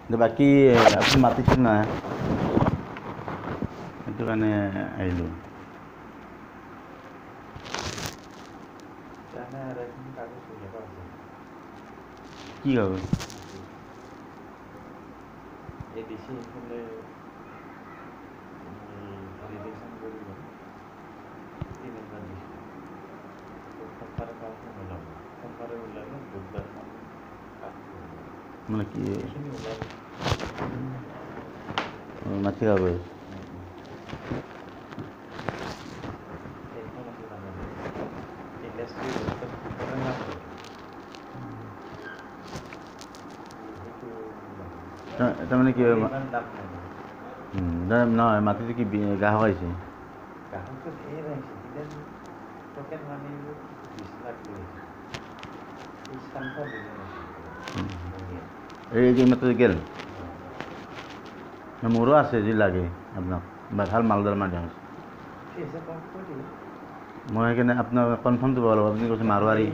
বাকী আপুনি মাতিছিল না সেইটো কাৰণে আহিলোঁ। কি কাগজ? মানে কি মাটি কাগজ? তাৰমানে কি নহয়, মাটিটো কি গ্ৰাহক আহিছে? এই মাত্ৰ গেল মোৰো আছে যি লাগে আপোনাক ভাল মালদাৰ মানুহ আছে। মই সেইকাৰণে আপোনাক কনফাৰ্মটো পাব লাগিব। আপুনি কৈছে মাৰোৱাৰী।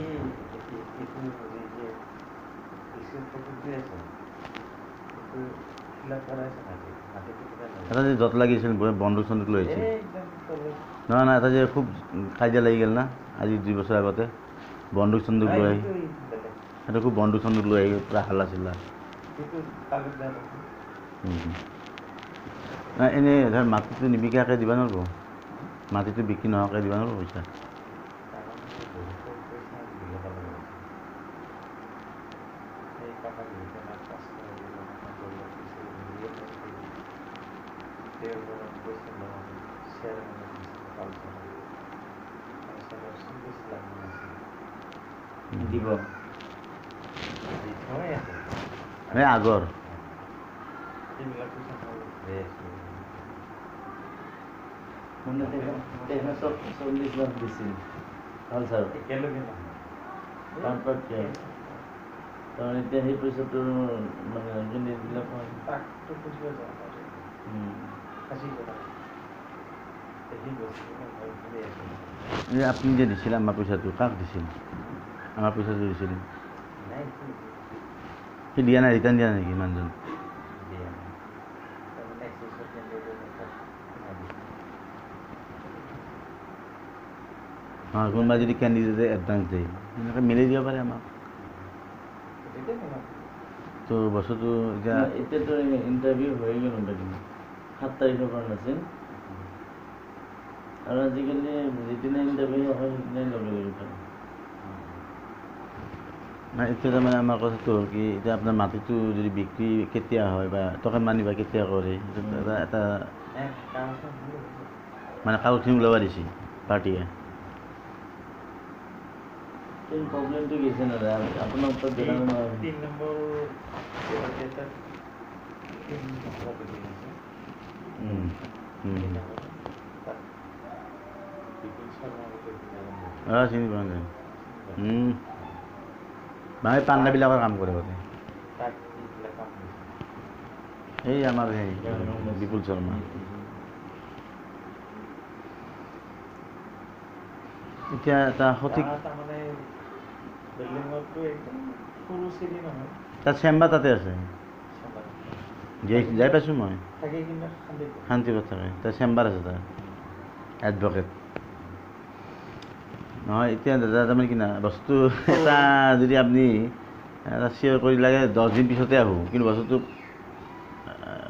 এটা যে য'ত লাগিছিল বন্দুক চন্দুক লৈ আহিছিল। নহয় নহয়, এটা যে খুব কাজিয়া লাগি গ'ল না আজি 2 বছৰ আগতে বন্দুক চন্দুক লৈ আহি এটা খুব বন্দুক চন্দুক লৈ আহি পূৰা হাল্লা চিল্লা। নাই এনেই ধৰ মাটিটো নিবিকাকৈ দিব নোৱাৰিব? মাটিটো বিক্ৰী নোহোৱাকৈ দিব নোৱাৰিব পইচা? দিব এই আগৰ মানে 40 লাখ দিছিল ভাল ছাৰ তাৰমানে এতিয়া সেই পইচাটো মানে দিলাক আপুনি যে দিছিল আমাৰ পইচাটো কাক দিছিল? আমাৰ পইচাটো দিছিল সি দিয়া নাই, ৰিটাৰ্ণ দিয়া নাই নেকি মানুহজন? হয়, কোনোবাই যদি কেণ্ডিডেটে এডভান্স দিয়ে সেনেকৈ মিলি দিব পাৰে আমাক। তো বস্তুটো এতিয়াতো ইণ্টাৰভিউ হৈ গ'ল 7 তাৰিখৰ পৰা নাছিল আৰু আজিকালি যিদিনা ইণ্টাৰভিউ হয় সেইদিনাই লগে লগে পাৰে। নাই এতিয়া তাৰমানে আমাৰ কথাটো হ'ল কি, এতিয়া আপোনাৰ মাটিটো যদি বিক্ৰী কেতিয়া হয় বা টকা মানিবা কেতিয়া কৰে এটা মানে কাগজখিনি ওলাব দিছে পাৰ্টীয়ে। কিন্তু প্ৰব্লেমটো কি আছে দাদা, আপোনাৰ ওপৰত দেখা নহয় চিনি পোৱা যায় মানে পাণ্ডাবিলাকৰ কাম কৰে বোলে। এই আমাৰ সেই বিপুল শৰ্মা। এতিয়া এটা সঠিক তাত চেম্বাৰ তাতে আছে, যাই পাইছোঁ মই। শান্তিপথ থাকে, তাৰ চেম্বাৰ আছে তাৰ এডভকেট। নহয় এতিয়া দাদা তাৰমানে কি না বস্তু এটা যদি আপুনি এটা শ্বেয়াৰ কৰি লাগে 10 দিন পিছতে আহোঁ, কিন্তু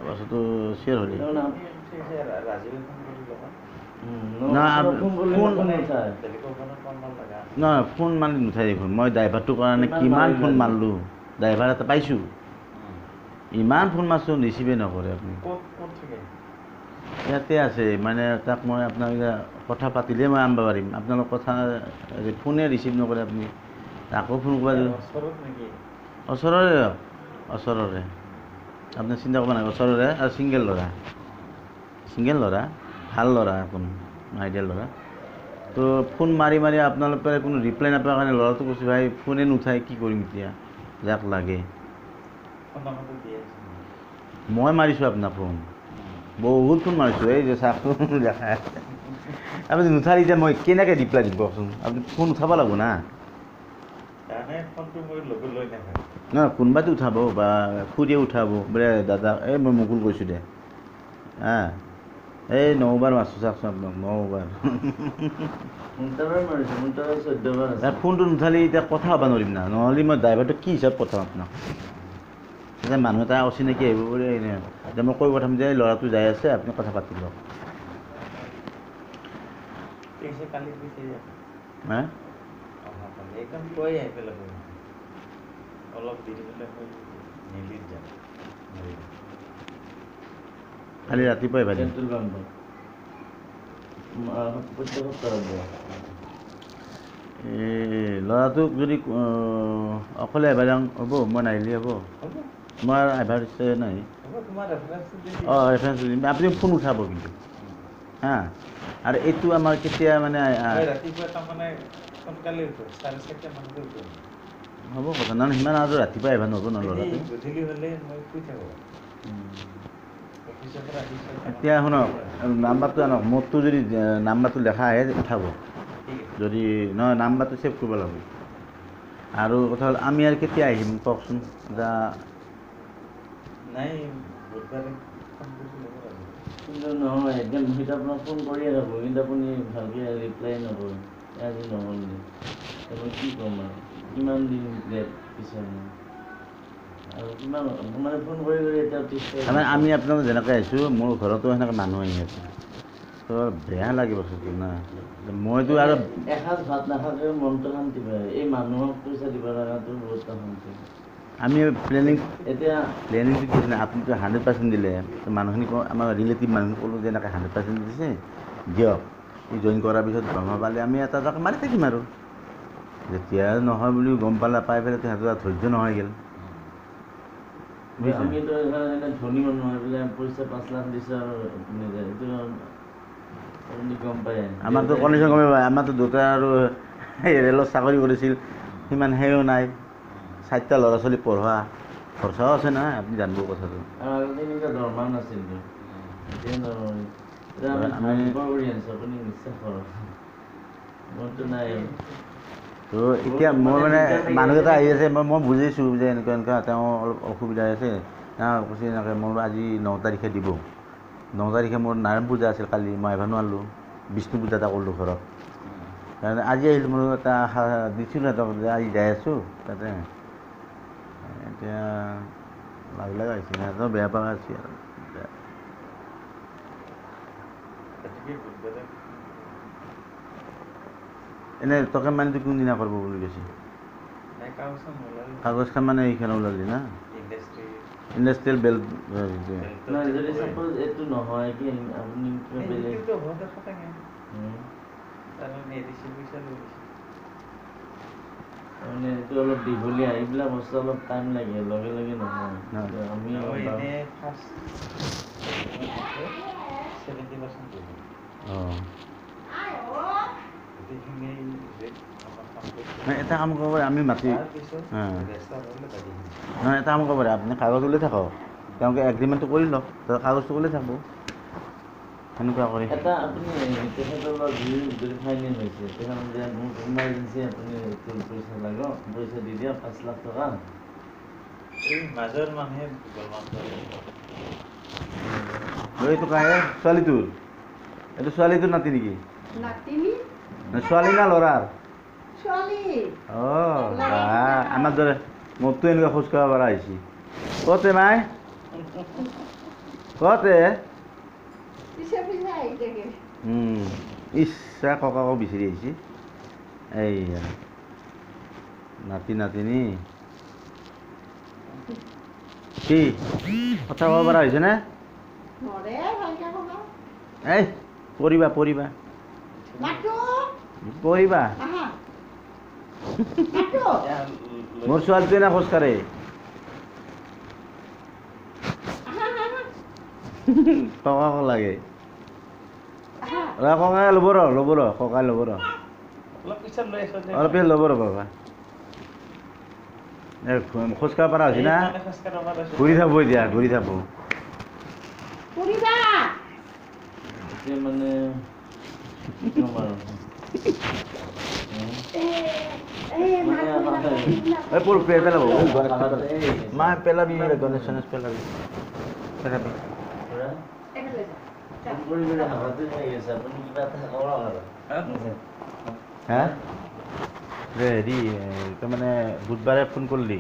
বস্তুটো শ্বেয়াৰ হ'লে নহয় ফোন মানে নুঠাই দেখোন। মই ড্ৰাইভাৰটোৰ কাৰণে কিমান ফোন মাৰিলোঁ, ড্ৰাইভাৰ এটা পাইছোঁ, ইমান ফোন মাৰিছোঁ ৰিচিভেই নকৰে। আপুনি ইয়াতে আছে, মানে তাক মই আপোনাক কথা পাতিলেই মই আনিব পাৰিম। আপোনালোক কথা ফোনে ৰিচিভ নকৰে আপুনি, আকৌ ফোন কৰিব ওচৰৰে আপুনি চিন্তা কৰিব নালাগে, ওচৰৰে আৰু ছিংগেল ল'ৰা ভাল ল'ৰা, একদম আইডিয়েল ল'ৰা। তো ফোন মাৰি মাৰি আপোনালোকে কোনো ৰিপ্লাই নাপায় কাৰণে ল'ৰাটো কৈছোঁ ভাই ফোনে নুঠাই, কি কৰিম এতিয়া, যাক লাগে। মই মাৰিছোঁ আপোনাক ফোন, বহুত ফোন মাৰিছোঁ, এই যে চাকটো দেখাই আছে। আপুনি নুঠাই এতিয়া মই কেনেকৈ ৰিপ্লাই দিম কওকচোন? আপুনি ফোন উঠাব লাগিব না। নহয় কোনোবাটো উঠাব বা খুৰীয়ে উঠাব বোলে দাদা এই মই মুকুল কৈছোঁ দে এই 9 বাৰ মাৰছোঁ চাওকচোন আপোনাক 9 বাৰ মুন্তাবাৰ মাৰিছে মুন্তাবাৰ 14 বাৰ আছে ফোনটো নুঠালি এতিয়া কথা হ'ব নোৱাৰিম না নহ'লে মই ড্ৰাইভাৰটো কি হিচাপ পঠাম আপোনাক এতিয়া মানুহ এটা অচিনাকি আহিব বুলি এতিয়া মই কৈ পঠাম যে ল'ৰাটো যাই আছে আপুনি কথা পাতি লওক কালি পিছে হা একদম কৈ আহি পেলাব অলপ দেৰি হ'লে মিলি যাম কালি ৰাতিপুৱাই ভাজি এই ল'ৰাটোক যদি অকলে আহিব যাওঁ হ'ব মই নাহিলে হ'ব মই আহিবৰ ইচ্ছা নাই অঁ ৰেফাৰেঞ্চ দিম আপুনি ফোন উঠাব কিন্তু হা আৰু এইটো আমাৰ কেতিয়া মানে ৰাতিপুৱা তাৰমানে সোনকালে উঠো 4:30 মানতে উঠো হ'ব কথা নহয় সিমান আৰু ৰাতিপুৱা আহিব নহ'ব ন ল'ৰাটো গধূলি হ'লে মই শুই থাকোঁ এতিয়া শুনক নাম্বাৰটো আনক মোৰটো যদি নাম্বাৰটো লেখা আহে উঠাব যদি নহয় নাম্বাৰটো ছেভ কৰিব লাগিব আৰু কথা হ'ল আমি আৰু কেতিয়া আহিম কওকচোন এতিয়া নাই বুধবাৰে কিন্তু নহয় একদম সেইটো আপোনাক ফোন কৰিয়ে থাকোঁ কিন্তু আপুনি ভালকৈ ৰিপ্লাই নকৰোঁ আজি নহ'ল মই কি ক'ম আৰু কিমান দিন পিছত আৰু কিমান মানে ফোন কৰি এতিয়া তাৰমানে আমি আপোনালোক যেনেকৈ আহিছোঁ মোৰ ঘৰতো সেনেকৈ মানুহ আহি আছে তো বেয়া লাগিব বস্তুটো না মইতো আৰু এসাঁজ ভাত নাখালেও মনটো শান্তি পায় এই মানুহক পইচা দিব লগাটো বহুত শান্তি আমি প্লেনিংটো এতিয়া কি জানে আপুনিতো 100% দিলে মানুহখিনি আমাৰ ৰিলেটিভ মানুহখিনি ক'লোঁ যে এনেকৈ 100% দিছে দিয়ক এই জইন কৰাৰ পিছত দৰমহা পালে আমি এটা এটাকৈ মাৰি থাকিম আৰু যেতিয়া নহয় বুলি গম পালে পাই পেলাই সিহঁতৰ ধৈৰ্য নহয় গ'ল আমিতো ধনী মানুহ পেলাই পইচা 5 লাখ দিছে আৰু এইটো আপুনি গম পায় আমাৰতো কণ্ডিশ্যন গমেই পায় আমাৰতো দেউতাই আৰু ৰেলত চাকৰি কৰিছিল সিমান সেও নাই 4টা ল'ৰা ছোৱালী পঢ়োৱা খৰচাও আছে নহয় আপুনি জানিব কথাটো আগতে এনেকুৱা দৰমহা নাছিল আপুনি বিশ্বাস কৰক মোৰতো নাই তো এতিয়া মই মানে মানুহকেইটা আহি আছে মই বুজিছোঁ যে এনেকুৱা তেওঁ অলপ অসুবিধা আছে কৈছে এনেকৈ মোৰ আজি 9 তাৰিখে দিব 9 তাৰিখে মোৰ নাৰায়ণ পূজা আছিল কালি মই আহিব নোৱাৰিলোঁ বিষ্ণু পূজা এটা কৰিলোঁ ঘৰত তাৰমানে আজি আহিলোঁ মোৰ এটা আশা দিছিলোঁ সিহঁতক যে আজি যাই আছোঁ তাতে এতিয়া লাগ লাগা হৈছে সিহঁতেও বেয়া পোৱা হৈছে আৰু এনেই টকা মানিটো কোনদিনা কৰিব বুলি কৈছে কাগজখন মানে এইখন ওলালি না ইণ্ডাষ্ট্ৰিয়েল বেল্ট যদি সাপোজ এইটো নহয় কি আপুনি বেলেগ মানে এইটো অলপ দীঘলীয়া এইবিলাক বস্তু অলপ টাইম লাগে লগে লগে নহয় আমি এটা কাম কৰিব পাৰে আমি মাতি নহয় এটা কাম কৰিব পাৰে আপুনি কাগজ উলিয়াই থাকক তেওঁলোকে এগ্ৰিমেণ্টটো কৰি লওক কাগজটো উলিয়াই থাকব সেনেকুৱা কৰি এটা আপুনি তেখেতৰ যদি ফাইনেল হৈছে তেখেতে মোক ইমাৰ্জেঞ্চি আপুনি পইচা লাগে পইচা দি দিয়া 5 লাখ টকা এই মাজৰ মানুহে এইটো কাহে ছোৱালীটোৰ এইটো ছোৱালীটোৰ নাতি নেকি ছোৱালী না ল'ৰাৰ অঁ আমাৰ দৰে মোৰতো এনেকুৱা খোজ কাঢ়িব পৰা হৈছে কতে নাই কতে ইচ্ছা ককাকো বিচাৰি আহিছে এইয়া নাতি নাতিনী কি কথা ক'ব পৰা হৈছে নে এই পৰিবা পৰিবা পৰিবা মোৰ ছোৱালীটোৱে না খোজ কাঢ়ে ককাক লাগে ককাই ল'ব ৰ ককাই ল'ব ৰ অলপ পিছত ল'ব ৰ বাবা খোজ কাঢ়িব পৰা হৈছে না ঘূৰি থাকব এতিয়া ঘূৰি থাকব মানে এই পুৰো পেলাবো মা পেলাবি গণেশ গণেশ পেলাবি পেলাবি হ্যাঁ ৰে হেৰি তাৰমানে বুধবাৰে ফোন কৰিলি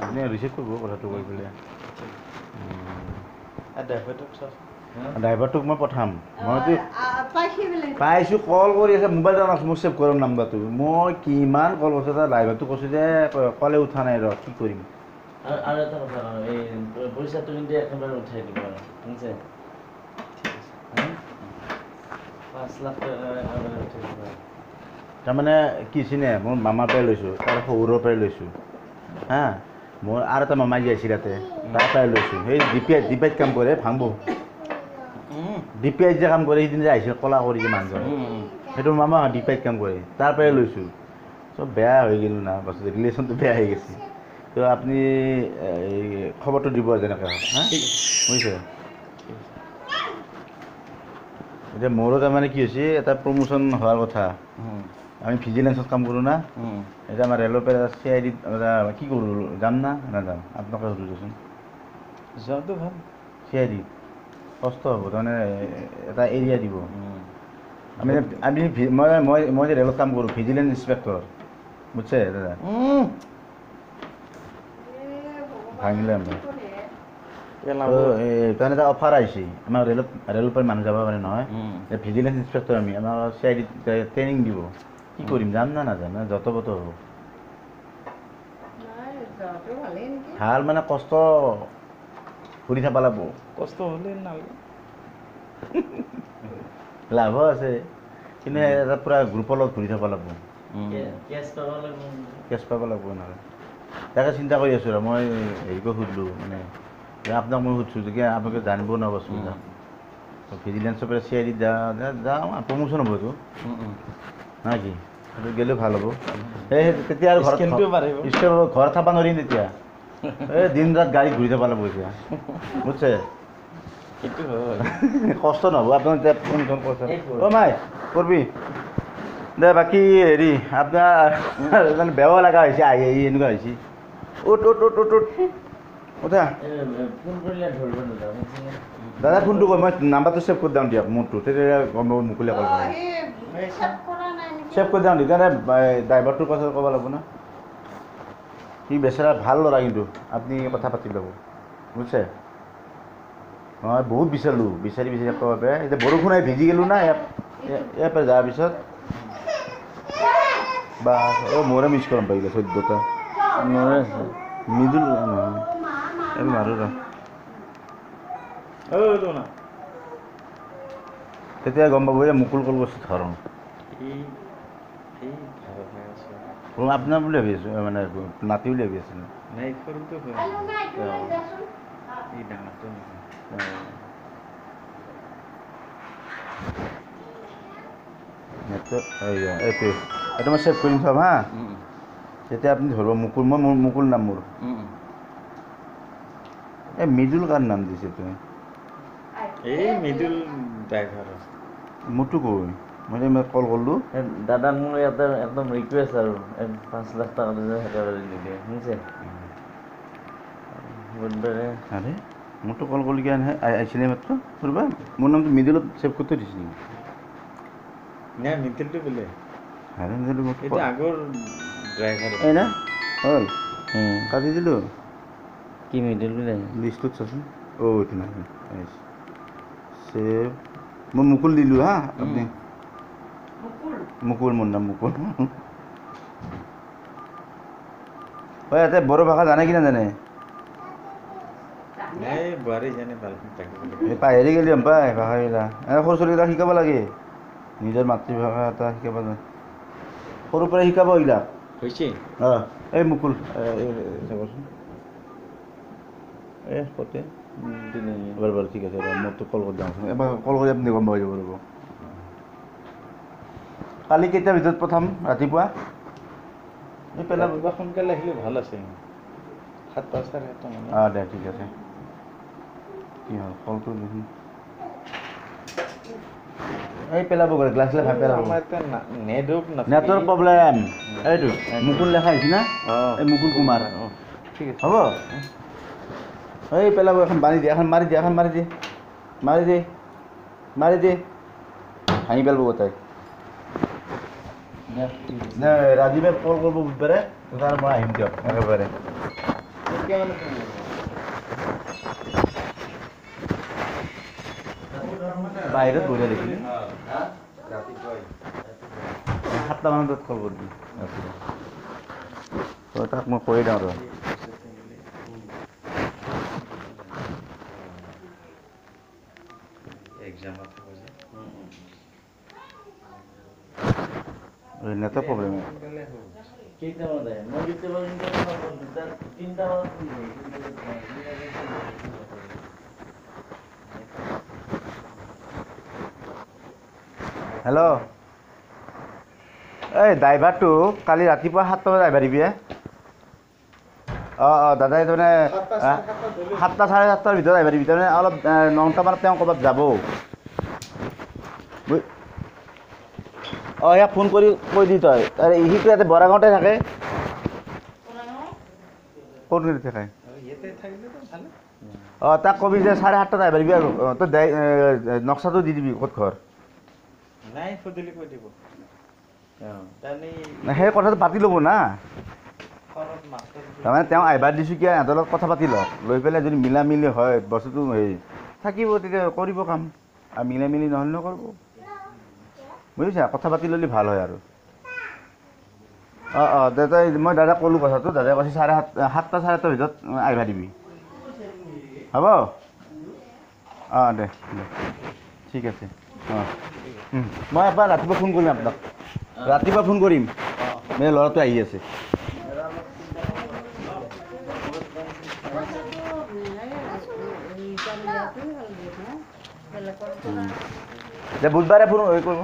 আপুনি ৰিচিভ কৰিব কথাটো কৈ পেলাই ড্ৰাইভাৰটোক মই পঠাম মইতো পাইছোঁ কল কৰি আছে মোবাইল এটা মোক ছেভ কৰিম নাম্বাৰটো মই কিমান কল কৰিছোঁ তাৰ ড্ৰাইভাৰটো কৈছোঁ যে কলে উঠা নাই ৰ কি কৰিম আৰু এটা কথা এই পইচাটো কিন্তু একেবাৰে উঠাই দিব শুনিছে 5 লাখ টকা একেবাৰে উঠাই দিব তাৰমানে কি চিনে মোৰ মামাৰ পৰাই লৈছোঁ তাৰ শহুৰৰ পৰাই লৈছোঁ হা মোৰ আৰু এটা মামাই যে আছিল তাতে তাৰ পৰাই লৈছোঁ সেই ডিপিআইত কাম কৰে ভাংব ডিপিআইত যে কাম কৰে সেইদিন যে আহিছিল কলা কৰি যে মানুহজন সেইটো মামা ডিপিআইত কাম কৰে তাৰ পৰাই লৈছোঁ চব বেয়া হৈ গ'ল না বস্তু ৰিলেশ্যনটো বেয়া হৈ গৈছে তো আপুনি এই খবৰটো দিব যেনেকৈ হওক হা বুজিছে এতিয়া মোৰো তাৰমানে কি হৈছে এটা প্ৰমোশ্যন হোৱাৰ কথা আমি ভিজিলেন্সত কাম কৰোঁ না এতিয়া আমাৰ ৰেলৰ পৰা CID কি কৰোঁ যাম না নাযাম আপোনালোকে সুধিবচোন যোৱাটো ভাল CID কষ্ট হ'ব তাৰমানে এটা এৰিয়া দিব আমি মই যে ৰেলত কাম কৰোঁ ভিজিলেন্স ইনস্পেক্টৰ বুজিছে দাদা ভাঙিলে আমাৰ তাৰমানে এটা অফাৰ আহিছে আমাৰ ৰেলৰ পৰা মানুহ যাব পাৰে নহয় ভিজিলেন্স ইনস্পেক্টৰ আমি আমাৰ CID ট্ৰেইনিং দিব কি কৰিম যাম না নাযাম না যত বত হ'ব ভাল মানে কষ্ট ঘূৰি থাকা লাগব কষ্ট হ'লে নালাগে লাভ আছে কিন্তু এটা পূৰা গ্ৰুপৰ লগত ঘূৰি থাকা লাগব কেছ পাব লাগব নহয় তাকে চিন্তা কৰি আছোঁ আৰু মই হেৰিকৈ সুধিলোঁ মানে আপোনাক মই সুধিছোঁ যে আপোনালোকে জানিব ন বস্তুবিলাক ভিজিলেন্সৰ পৰা CID যাওঁ প্ৰমোশ্যন হ'ব এইটো না কি সেইটো গ'লেও ভাল হ'ব এই তেতিয়া আৰু ঘৰত থাকা নোৱাৰিম তেতিয়া এই দিন ৰাত গাড়ী ঘূৰি থাকা লাগব এতিয়া বুজিছে কষ্ট নহ'ব আপোনাক এতিয়া ফোন কৰিছে অ' মাই কৰবি দে বাকী হেৰি আপোনাৰ বেয়াও লগা হৈছে আহি এনেকুৱা হৈছে উঠ উঠা দাদা ফোনটো কৰ মই নাম্বাৰটো ছেভ কৰি দিওঁ দিয়ক মোৰটো তেতিয়া গম পাব মুকলি কল কৰিম ছেভ কৰি দিওঁ তেতিয়া ড্ৰাইভাৰটোৰ কথা ক'ব লাগিব না সি বেচেৰা ভাল ল'ৰা কিন্তু আপুনি কথা পাতি ল'ব বুজিছে মই বহুত বিচাৰিলোঁ বিচাৰি একেবাৰে এতিয়া বৰষুণ আহি ভিজি গ'লোঁ না ইয়াৰ পৰা যোৱাৰ পিছত বা মোৰে মিছ কৰাম পাৰিলে 14টা মিদুল নহয় এইটো মাৰোঁ ৰ তেতিয়া গম পাব যে মুকুল কল বস্তু ধৰণ আপোনাৰ বুলি ভাবি আছোঁ মানে নাতি বুলি ভাবি আছিলোঁ এইটো মই ছেভ কৰিম চাম হা তেতিয়া আপুনি ধৰিব মুকুল মই মুকুল নাম মোৰ এই মৃদুল কাৰ নাম দিছে তুমি এই মৃদুল ড্ৰাইভাৰ মোৰতো কৈ মই যে কল কৰিলোঁ দাদাক মোৰ ইয়াতে একদম ৰিকুৱেষ্ট আৰু 5 লাখ টকা একেবাৰে নিদিয়ে শুনিছে বুধবাৰে আৰে মোৰতো কল কৰিলগীয়া নহয় আহিছিলে মাত্ৰ ৰ'বা মোৰ নামটো মৃদুলত ছেভ কৰি থৈ দিছিল নাই মৃদুলটো বোলে আৰে মৃদুল এইটো আগৰ ড্ৰাইভাৰ এই না হ'ল কাটি দিলোঁ কি মৃদুল বোলে লিষ্টত চাচোন এইটো নাই ছেভ মই মুকুল দিলোঁ হা আপুনি মুকুল মোৰ নাম মুকুল হয় ইয়াতে বড়ো ভাষা জানে কি নাজানে পাহৰি গ'লি পাই ভাষাবিলাক সৰু ছোৱালীবিলাক শিকাব লাগে নিজৰ মাতৃভাষা এটা শিকাব লাগে সৰুৰ পৰা শিকাব এইবিলাক হৈছে অঁ এই মুকুল চাবচোন এই কতে বাৰু ঠিক আছে মোৰতো কল কৰি যাওঁচোন এবাৰ কল কৰি আপুনি গম পাই যাব ৰ'ব কালি কেইটাৰ ভিতৰত পঠাম ৰাতিপুৱা এই পেলাব সোনকালে আহিলে ভাল আছে 7-5 অঁ দে ঠিক আছে কি হ'ল কলটো দেখোন এই পেলাব গ'লে গ্লাছ ভাই পেলাব নেটৱৰ্ক প্ৰব্লেম এইটো মুকুল লেখা আহিছে না এই মুকুল কুমাৰ ঠিক আছে হ'ব এই পেলাব এখন বান্ধি দিয়ে এখন মাৰি দিয়ে এখন মাৰি দিয়ে মাৰি দিয়ে মাৰি দিয়ে ভাঙি পেলাব গোটাই ৰাজীৱে কল কৰিব বুধবাৰে তাৰ মই আহিম দিয়ক একেবাৰে বাহিৰত বঢ়িয়া দেখিলে 7টা মানত কল কৰিবি তই তাক মই কৈ দিওঁ আৰু নেটৱৰ্ক প্ৰব্লেম কেইটামানত আহে মই কেতিয়াবা তিনিটামানত হেল্ল' এই ড্ৰাইভাৰটো কালি ৰাতিপুৱা 7টা বজাত আহিব দিবি অঁ দাদাই তাৰমানে 7টা চাৰে 7টাৰ ভিতৰত আহিব দিবি তাৰমানে অলপ 9টামানত তেওঁ ক'ৰবাত যাব ইয়াক ফোন কৰি কৈ দি তই সিটো ইয়াতে বৰাগাঁৱতে থাকে ক'ত থাকে তাক কবি যে চাৰে 7টাত আহিব দিবি আৰু তই নক্সাটো দি দিবি ক'ত ঘৰ সেই কথাটো পাতি ল'ব না তাৰমানে তেওঁ আহিব দিছোঁ কিয় সিহঁতৰ লগত কথা পাতি লৈ পেলাই যদি মিলা মিলি হয় বস্তুটো হেৰি থাকিব তেতিয়া কৰিব কাম আৰু মিলা মিলি নহ'লে নকৰিব বুজিছা কথা পাতি ল'লে ভাল হয় আৰু তই মই দাদাক ক'লোঁ কথাটো দাদাই কৈছে 7টা চাৰে 7টাৰ ভিতৰত আহিব দিবি হ'ব দে ঠিক আছে মই এবাৰ ৰাতিপুৱা ফোন কৰিম আপোনাক ৰাতিপুৱা ফোন কৰিম মানে ল'ৰাটো আহি আছে বুধবাৰে ফোন কৰিব